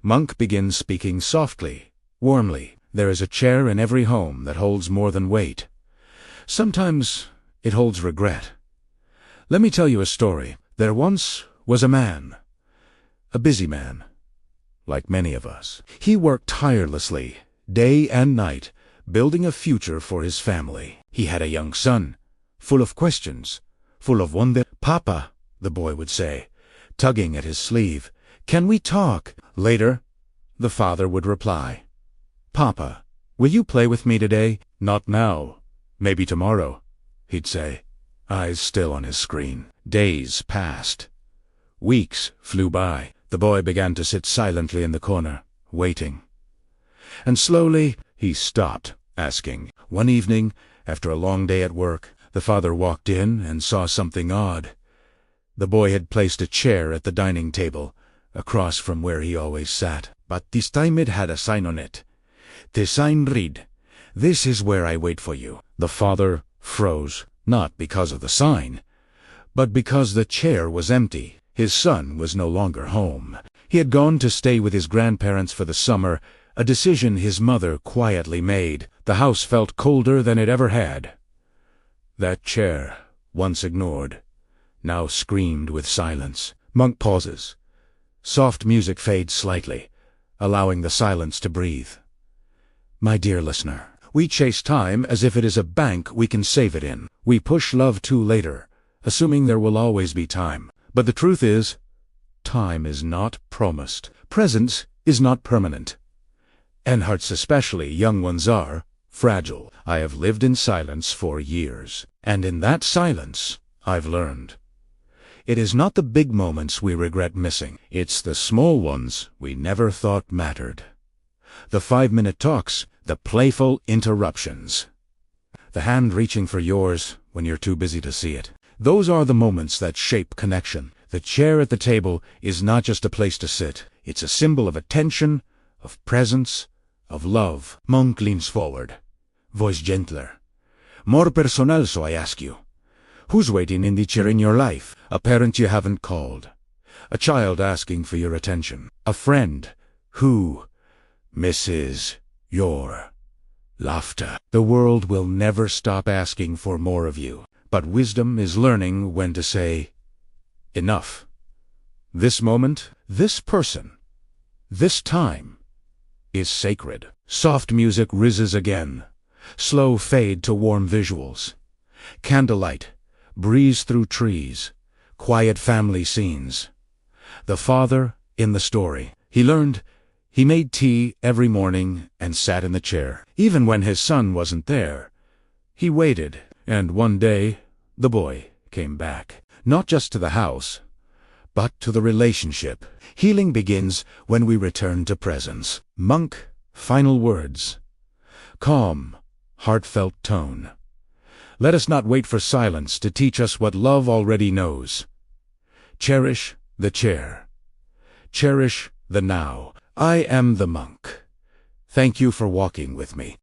Monk begins speaking softly, warmly. There is a chair in every home that holds more than weight. Sometimes it holds regret. Let me tell you a story. There once was a man, a busy man, like many of us. He worked tirelessly, day and night, building a future for his family. He had a young son, full of questions, full of wonder. "Papa," the boy would say, tugging at his sleeve, "can we talk?" Later, the father would reply, "Papa, will you play with me today?" "Not now. Maybe tomorrow," he'd say, eyes still on his screen. Days passed. Weeks flew by. The boy began to sit silently in the corner, waiting. And slowly he stopped asking. One evening, after a long day at work, the father walked in and saw something odd. The boy had placed a chair at the dining table, across from where he always sat. But this time it had a sign on it. The sign read, "This is where I wait for you." The father froze, not because of the sign, but because the chair was empty. His son was no longer home. He had gone to stay with his grandparents for the summer, a decision his mother quietly made. The house felt colder than it ever had. That chair, once ignored, now screamed with silence. Monk pauses. Soft music fades slightly, allowing the silence to breathe. My dear listener, we chase time as if it is a bank we can save it in. We push love to later, assuming there will always be time. But the truth is, time is not promised. Presence is not permanent. And hearts, especially young ones, are fragile. I have lived in silence for years, and in that silence, I've learned. It is not the big moments we regret missing. It's the small ones we never thought mattered. The 5-minute talks, the playful interruptions. The hand reaching for yours when you're too busy to see it. Those are the moments that shape connection. The chair at the table is not just a place to sit. It's a symbol of attention, of presence, of love. Monk leans forward, voice gentler. More personal, so I ask you. Who's waiting in the chair in your life? A parent you haven't called. A child asking for your attention. A friend who misses your laughter. The world will never stop asking for more of you, but wisdom is learning when to say, enough. This moment, this person, this time is sacred. Soft music rises again. Slow fade to warm visuals. Candlelight, breeze through trees, quiet family scenes. The father in the story. He learned. He made tea every morning and sat in the chair. Even when his son wasn't there, he waited. And one day, the boy came back. Not just to the house, but to the relationship. Healing begins when we return to presence. Monk, final words. Calm, heartfelt tone. Let us not wait for silence to teach us what love already knows. Cherish the chair. Cherish the now. I am the monk. Thank you for walking with me.